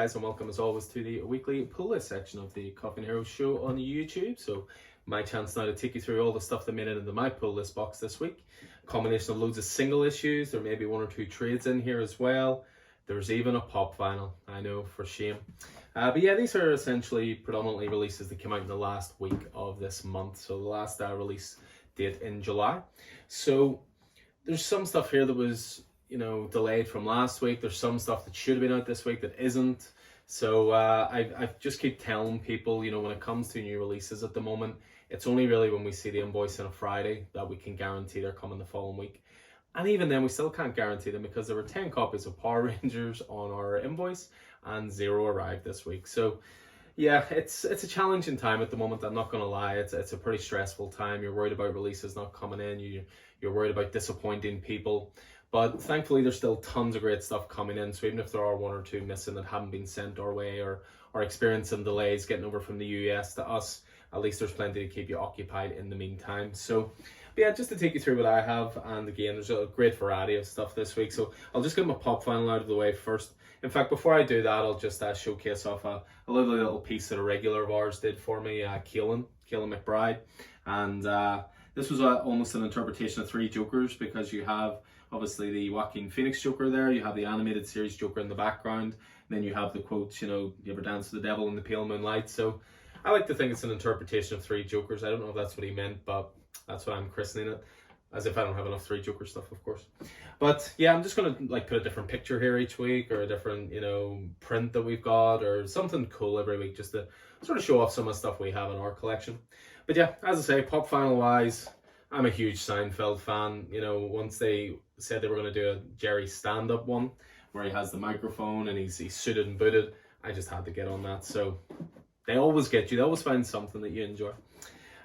guys, and welcome as always to the weekly pull list section of the Coffin Hero show on YouTube. So my chance now to take you through all the stuff that made it into my pull list box this week. A combination of loads of single issues, there may be one or two trades in here as well. There's even a pop vinyl, I know, for shame. But yeah, these are essentially predominantly releases that came out in the last week of this month. So the last release date in July. So there's some stuff here that was delayed from last week. There's some stuff that should have been out this week that isn't. So I just keep telling people, when it comes to new releases at the moment, it's only really when we see the invoice on a Friday that we can guarantee they're coming the following week. And even then, we still can't guarantee them because there were 10 copies of Power Rangers on our invoice and 0 arrived this week. So yeah, it's a challenging time at the moment. I'm not going to lie. It's a pretty stressful time. You're worried about releases not coming in. You're worried about disappointing people. But thankfully, there's still tons of great stuff coming in. So even if there are one or two missing that haven't been sent our way or are experiencing delays getting over from the US to us, at least there's plenty to keep you occupied in the meantime. So but yeah, just to take you through what I have. And again, there's a great variety of stuff this week. So I'll just get my pop vinyl out of the way first. In fact, before I do that, I'll just showcase off a lovely little piece that a regular of ours did for me, Keelan McBride. And this was almost an interpretation of 3 Jokers, because you have obviously the Joaquin Phoenix Joker there, you have the animated series Joker in the background, and then you have the quotes, you ever dance with the devil in the pale moonlight. So I like to think it's an interpretation of 3 Jokers. I don't know if that's what he meant, but that's what I'm christening it. As if I don't have enough 3 Joker stuff, of course. But yeah, I'm just gonna put a different picture here each week, or a different, print that we've got, or something cool every week, just to sort of show off some of the stuff we have in our collection. But yeah, as I say, pop vinyl wise, I'm a huge Seinfeld fan. Once they said they were going to do a Jerry stand-up one where he has the microphone and he's suited and booted, I just had to get on that. So they always get you. They always find something that you enjoy.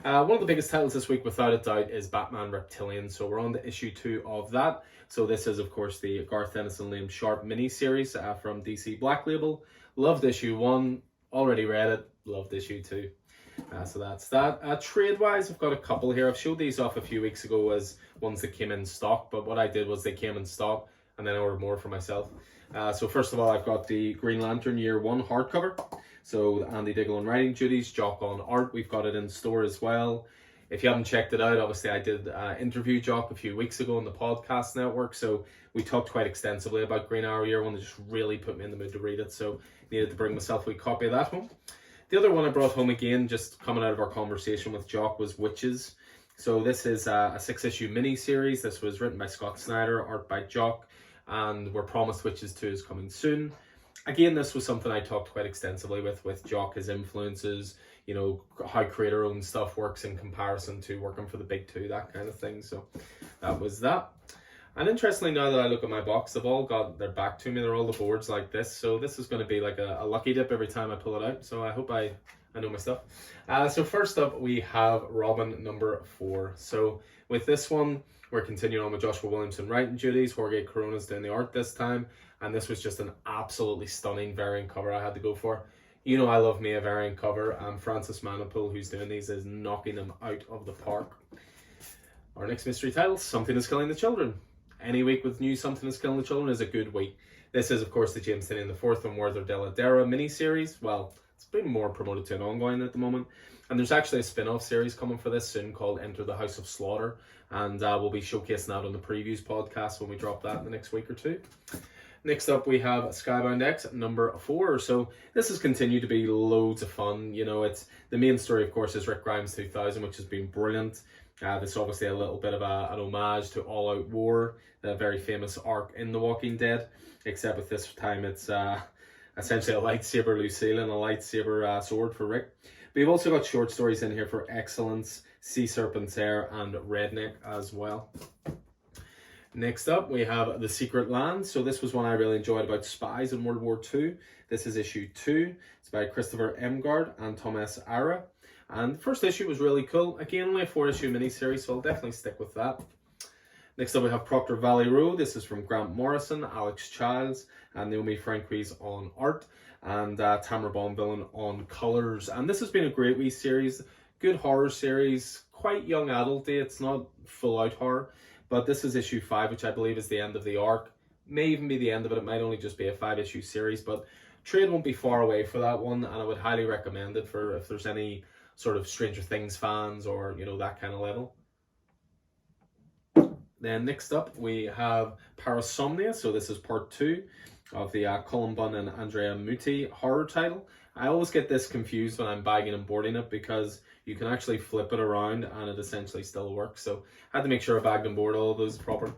One of the biggest titles this week, without a doubt, is Batman Reptilian. So we're on to issue 2 of that. So this is, of course, the Garth Ennis and Liam Sharp mini-series from DC Black Label. Loved issue 1. Already read it. Loved issue 2. So that's that. Trade-wise, I've got a couple here. I've showed these off a few weeks ago as ones that came in stock, but what I did was they came in stock and then I ordered more for myself. So first of all, I've got the Green Lantern Year 1 hardcover. So Andy Diggle on writing duties, Jock on art. We've got it in store as well. If you haven't checked it out, obviously I did interview Jock a few weeks ago on the podcast network. So we talked quite extensively about Green Arrow Year 1. It just really put me in the mood to read it. So needed to bring myself a copy of that home. The other one I brought home again, just coming out of our conversation with Jock, was Witches. So this is a 6-issue mini-series. This was written by Scott Snyder, art by Jock, and we're promised Witches 2 is coming soon. Again, this was something I talked quite extensively with Jock, his influences, how creator-owned stuff works in comparison to working for the big 2, that kind of thing. So that was that. And interestingly, now that I look at my box, they've all got their back to me. They're all the boards like this. So this is going to be like a lucky dip every time I pull it out. So I hope I know my stuff. So first up, we have Robin number 4. So with this one, we're continuing on with Joshua Williamson writing duties. Jorge Corona's doing the art this time. And this was just an absolutely stunning variant cover I had to go for. I love me a variant cover. And Francis Manapul, who's doing these, is knocking them out of the park. Our next mystery title, Something is Killing the Children. Any week with new Something is Killing the Children is a good week. This is, of course, the James Tynion IV and Werther Della Dera mini-series. Well, it's been more promoted to an ongoing at the moment. And there's actually a spin-off series coming for this soon called Enter the House of Slaughter. And we'll be showcasing that on the previews podcast when we drop that in the next week or two. Next up, we have Skybound X number 4. So this has continued to be loads of fun. It's the main story, of course, is Rick Grimes 2000, which has been brilliant. This is obviously a little bit of an homage to All Out War, the very famous arc in The Walking Dead, except with this time it's essentially a lightsaber Lucille and a lightsaber sword for Rick. But you've also got short stories in here for Excellence, Sea Serpent's Air, and Redneck as well. Next up, we have The Secret Land. So this was one I really enjoyed about spies in World War II. This is issue 2. It's by Christopher Emgard and Thomas Ara. And the first issue was really cool. Again, only a 4-issue miniseries, so I'll definitely stick with that. Next up, we have Proctor Valley Road. This is from Grant Morrison, Alex Childs, and Naomi Franquise on art, and Tamara Bonvillain on colours. And this has been a great wee series. Good horror series, quite young adult. It's not full-out horror, but this is issue 5, which I believe is the end of the arc. May even be the end of it. It might only just be a 5-issue series, but trade won't be far away for that one, and I would highly recommend it for if there's any sort of Stranger Things fans or, you know, that kind of level. Then next up we have Parasomnia. So this is part 2 of the Cullen Bunn and Andrea Muti horror title. I always get this confused when I'm bagging and boarding it because you can actually flip it around and it essentially still works. So I had to make sure I bagged and board all of those proper.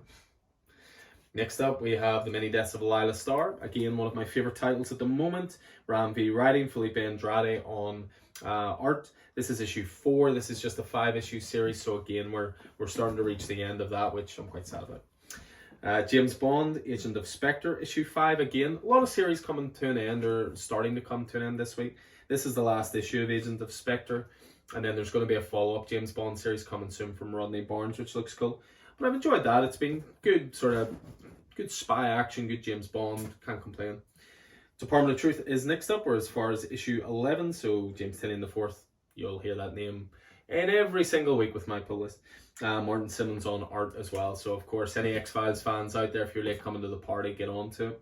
Next up, we have The Many Deaths of Lila Starr. Again, one of my favorite titles at the moment. Ram V writing, Felipe Andrade on art. This is issue 4. This is just a 5-issue series. So again, we're starting to reach the end of that, which I'm quite sad about. James Bond, Agent of Spectre, issue 5. Again, a lot of series coming to an end or starting to come to an end this week. This is the last issue of Agent of Spectre. And then there's going to be a follow-up James Bond series coming soon from Rodney Barnes, which looks cool. But I've enjoyed that. It's been good, sort of good spy action, good James Bond. Can't complain. Department of Truth is next up, or as far as issue 11. So James Tynion IV, you'll hear that name in every single week with my pull list. Martin Simmons on art as well. So of course, any X-Files fans out there, if you're late coming to the party, get on to it.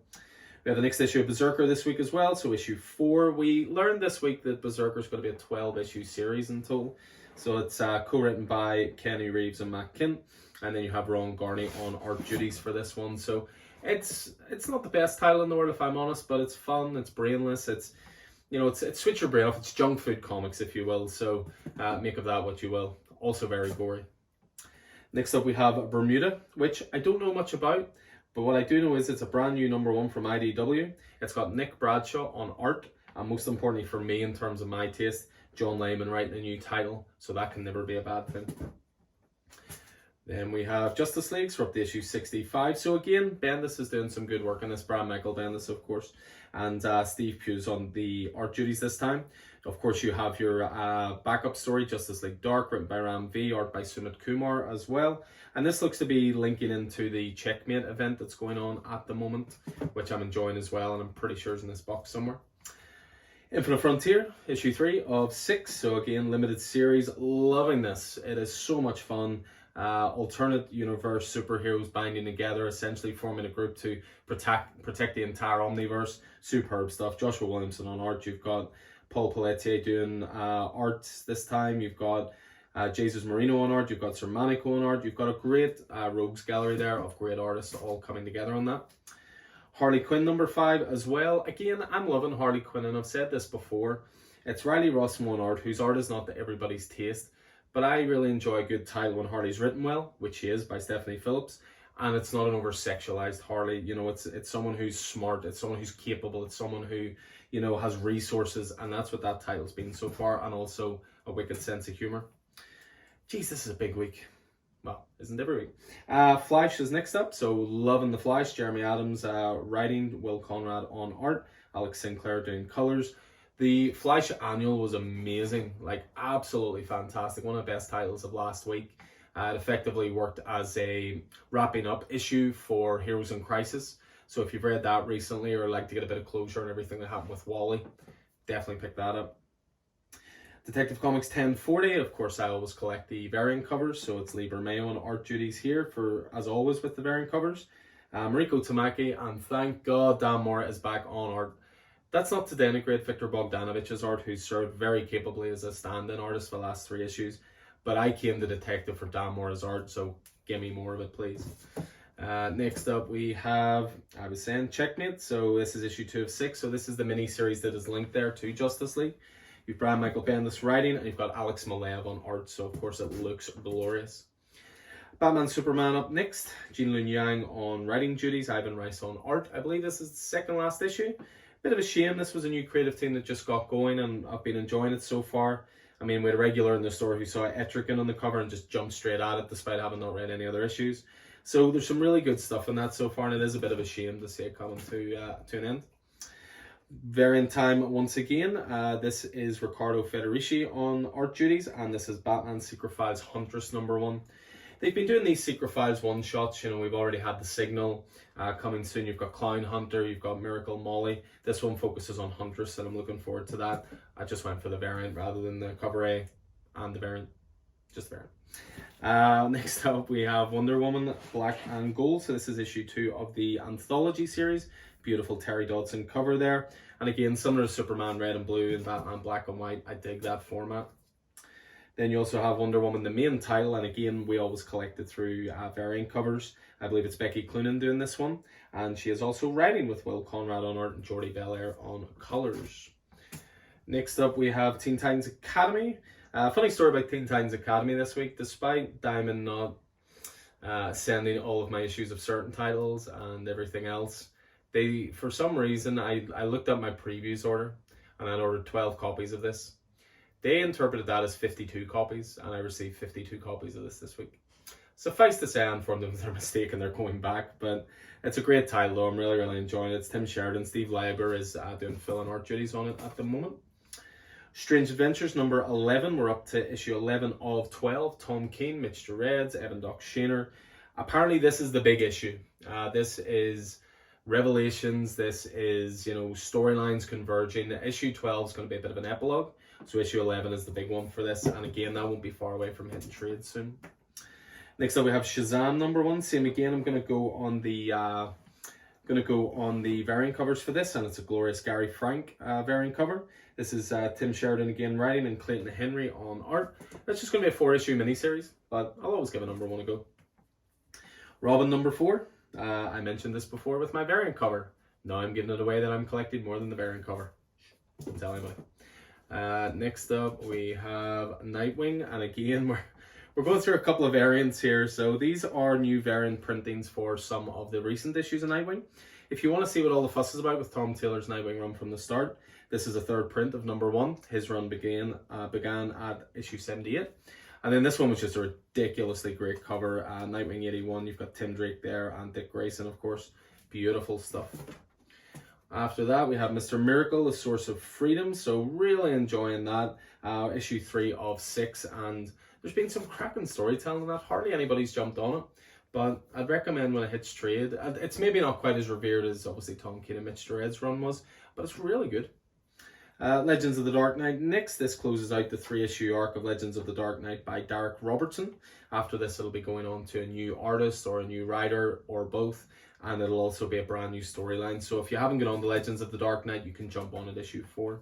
We have the next issue of Berserker this week as well. So issue 4. We learned this week that Berserker is going to be a 12-issue series in total. So it's co-written by Kenny Reeves and Matt Kindt. And then you have Ron Garney on art duties for this one. So it's not the best title in the world, if I'm honest, but it's fun, it's brainless, it's, you know, it's switch your brain off. It's junk food comics, if you will. So make of that what you will. Also very gory. Next up we have Bermuda, which I don't know much about, but what I do know is it's a brand new #1 from IDW. It's got Nick Bradshaw on art, and most importantly for me in terms of my taste, John Layman writing a new title, so that can never be a bad thing. Then we have Justice League, so we're up to issue 65. So again, Bendis is doing some good work on this. Brian Michael Bendis, of course, and Steve Pugh's on the art duties this time. Of course, you have your backup story, Justice League Dark, written by Ram V, art by Sumit Kumar as well. And this looks to be linking into the Checkmate event that's going on at the moment, which I'm enjoying as well, and I'm pretty sure is in this box somewhere. Infinite Frontier, issue 3 of 6. So again, limited series. Loving this. It is so much fun. Alternate universe superheroes binding together, essentially forming a group to protect the entire Omniverse. Superb stuff. Joshua Williamson on art. You've got Paul Pelletier doing art this time. You've got Jesus Marino on art. You've got Sir Manico on art. You've got a great rogues gallery there of great artists all coming together on that. Harley Quinn #5 as well. Again, I'm loving Harley Quinn, and I've said this before. It's Riley Rossmo on art, whose art is not to everybody's taste, but I really enjoy a good title when Harley's written well, which she is, by Stephanie Phillips, and it's not an over-sexualized Harley. You know, it's someone who's smart, it's someone who's capable, it's someone who, you know, has resources, and that's what that title's been so far, and also a wicked sense of humor. Jeez, this is a big week. Well, isn't every week. Flash is next up, so loving the Flash. Jeremy Adams writing, Will Conrad on art, Alex Sinclair doing colors. The Flash Annual was amazing, like absolutely fantastic. One of the best titles of last week. It effectively worked as a wrapping up issue for Heroes in Crisis. So if you've read that recently or like to get a bit of closure and everything that happened with Wally, definitely pick that up. Detective Comics 1040, of course I always collect the variant covers, so it's Lee Bermejo on art duties here for, as always with the variant covers. Mariko Tamaki, and thank God Dan Mora is back on art. That's not to denigrate Victor Bogdanovich's art, who's served very capably as a stand-in artist for the last 3 issues, but I came to Detective for Dan Mora's art, so give me more of it, please. Next up we have, I was saying, Checkmate, so this is issue 2 of 6, so this is the mini-series that is linked there to Justice League. You've Brian Michael Bendis writing, and you've got Alex Maleev on art, so of course it looks glorious. Batman Superman up next, Jean Lun Yang on writing duties, Ivan Rice on art. I believe this is the second last issue. Bit of a shame, this was a new creative team that just got going, and I've been enjoying it so far. I mean, we had a regular in the store who saw Etrigan on the cover and just jumped straight at it despite having not read any other issues. So there's some really good stuff in that so far, and it is a bit of a shame to see it coming to an end. Variant time once again. This is Riccardo Federici on art duties, and this is Batman Secret Files Huntress #1. They've been doing these Secret Files one-shots. You know, we've already had The Signal coming soon. You've got Clown Hunter, you've got Miracle Molly. This one focuses on Huntress, and I'm looking forward to that. I just went for the variant rather than the cover A and the variant. just there. Next up, we have Wonder Woman Black and Gold. So this is issue 2 of the anthology series. Beautiful Terry Dodson cover there. And again, similar to Superman Red and Blue and Batman Black and White. I dig that format. Then you also have Wonder Woman, the main title. And again, we always collect it through variant covers. I believe it's Becky Cloonan doing this one. And she is also writing with Will Conrad on art and Jordi Belair on colors. Next up, we have Teen Titans Academy. Funny story about Teen Titans Academy this week. Despite Diamond not sending all of my issues of certain titles and everything else, they, for some reason, I looked at my previews order and I'd ordered 12 copies of this. They interpreted that as 52 copies, and I received 52 copies of this week. Suffice to say, I informed them of their mistake and they're going back, but it's a great title though. I'm really enjoying it. It's Tim Sheridan. Steve Lieber is doing fill and art duties on it at the moment. Strange Adventures number 11. We're up to issue 11 of 12. Tom King, Mitch Gerads, Evan Doc Shaner. Apparently this is the big issue. This is revelations. This is, storylines converging. Issue 12 is going to be a bit of an epilogue. So issue 11 is the big one for this. And again, that won't be far away from hitting trade soon. Next up we have Shazam number 1. Same again, I'm going to go on the variant covers for this, and it's a glorious Gary Frank variant cover. This is Tim Sheridan again writing and Clayton Henry on art. It's just going to be a 4-issue miniseries, but I'll always give a number 1 a go. Robin number 4. I mentioned this before with my variant cover. Now I'm giving it away that I'm collecting more than the variant cover. Don't tell anybody. Next up we have Nightwing, and again we're going through a couple of variants here. So these are new variant printings for some of the recent issues of Nightwing. If you want to see what all the fuss is about with Tom Taylor's Nightwing run from the start, this is a 3rd print of number 1. His run began at issue 78. And then this one was just a ridiculously great cover. Nightwing 81, you've got Tim Drake there and Dick Grayson, of course. Beautiful stuff. After that, we have Mr. Miracle, The Source of Freedom. So really enjoying that. Issue 3 of 6. And there's been some cracking storytelling that hardly anybody's jumped on it. But I'd recommend when it hits trade. It's maybe not quite as revered as obviously Tom King and Mitch Gerads' run was, but it's really good. Legends of the Dark Knight next. This closes out the 3-issue arc of Legends of the Dark Knight by Derek Robertson. After this, it'll be going on to a new artist or a new writer or both, and it'll also be a brand new storyline. So if you haven't got on the Legends of the Dark Knight, you can jump on at issue 4.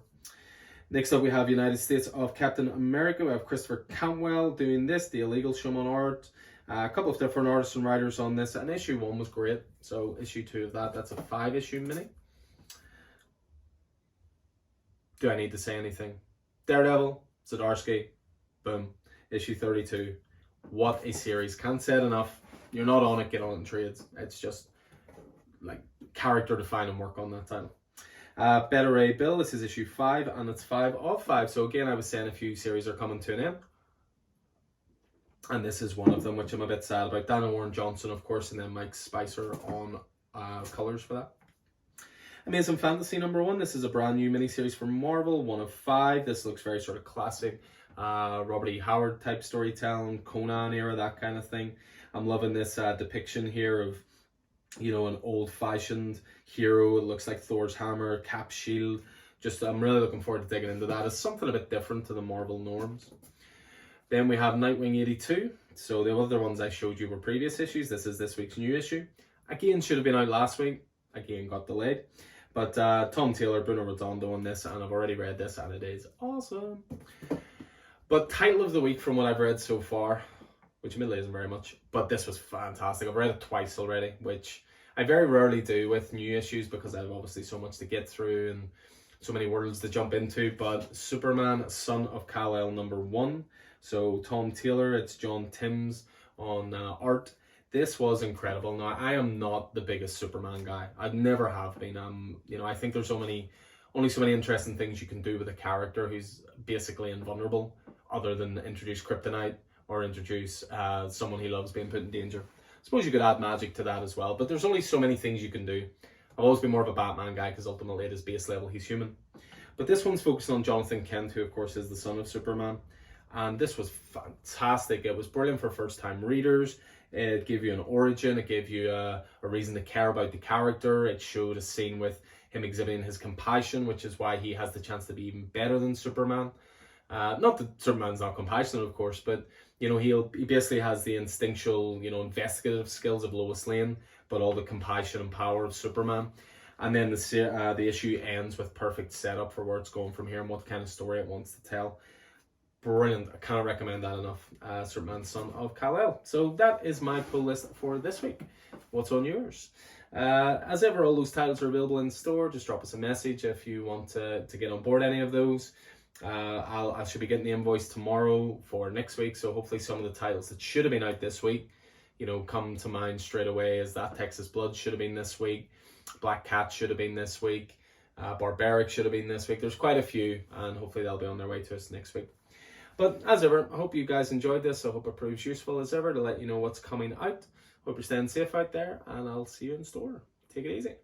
Next up, we have United States of Captain America. We have Christopher Cantwell doing this, the Illegal Showman art. A couple of different artists and writers on this, and issue 1 was great. So issue 2 of that's a 5-issue mini. Do I need to say anything? Daredevil, Zdarsky, boom. Issue 32. What a series. Can't say it enough. You're not on it, get on it in trades. It's just like character defining work on that title. Beta Ray Bill, this is issue 5, and it's 5 of 5. So again, I was saying a few series are coming to an end. And this is one of them, which I'm a bit sad about. Dana Warren Johnson, of course, and then Mike Spicer on colors for that. Amazing Fantasy number 1. This is a brand new miniseries from Marvel, 1 of 5. This looks very sort of classic Robert E. Howard type storytelling, Conan era, that kind of thing. I'm loving this depiction here of, an old-fashioned hero. It looks like Thor's hammer, Cap's shield. I'm really looking forward to digging into that. It's something a bit different to the Marvel norms. Then we have Nightwing 82. So the other ones I showed you were previous issues. This is this week's new issue. Again, should have been out last week. Again, got delayed. But Tom Taylor, Bruno Redondo on this, and I've already read this, and it is awesome. But title of the week from what I've read so far, which admittedly isn't very much, but this was fantastic. I've read it twice already, which I very rarely do with new issues because I have obviously so much to get through and so many worlds to jump into. But Superman, Son of Kal-El number 1. So Tom Taylor, it's John Timms on art. This was incredible. Now, I am not the biggest Superman guy. I never have been. I think there's only so many interesting things you can do with a character who's basically invulnerable, other than introduce kryptonite or introduce someone he loves being put in danger. I suppose you could add magic to that as well, but there's only so many things you can do. I've always been more of a Batman guy because ultimately at his base level he's human. But this one's focused on Jonathan Kent, who of course is the son of Superman. And this was fantastic. It was brilliant for first-time readers. It gave you an origin. It gave you a reason to care about the character. It showed a scene with him exhibiting his compassion, which is why he has the chance to be even better than Superman. Not that Superman's not compassionate, of course, but You know, he basically has the instinctual, you know, investigative skills of Lois Lane, but all the compassion and power of Superman. And then the issue ends with perfect setup for where it's going from here and what kind of story it wants to tell. Brilliant. I can't recommend that enough. Superman, Son of Kal-El. So that is my pull list for this week. What's on yours? As ever, all those titles are available in store. Just drop us a message if you want to get on board any of those. I should be getting the invoice tomorrow for next week, so hopefully some of the titles that should have been out this week, you know, come to mind straight away. As that Texas Blood should have been this week, Black Cat should have been this week, Barbaric should have been this week. There's quite a few, and hopefully they'll be on their way to us next week. But as ever, I hope you guys enjoyed this. I hope it proves useful as ever to let you know what's coming out. Hope you're staying safe out there, and I'll see you in store. Take it easy.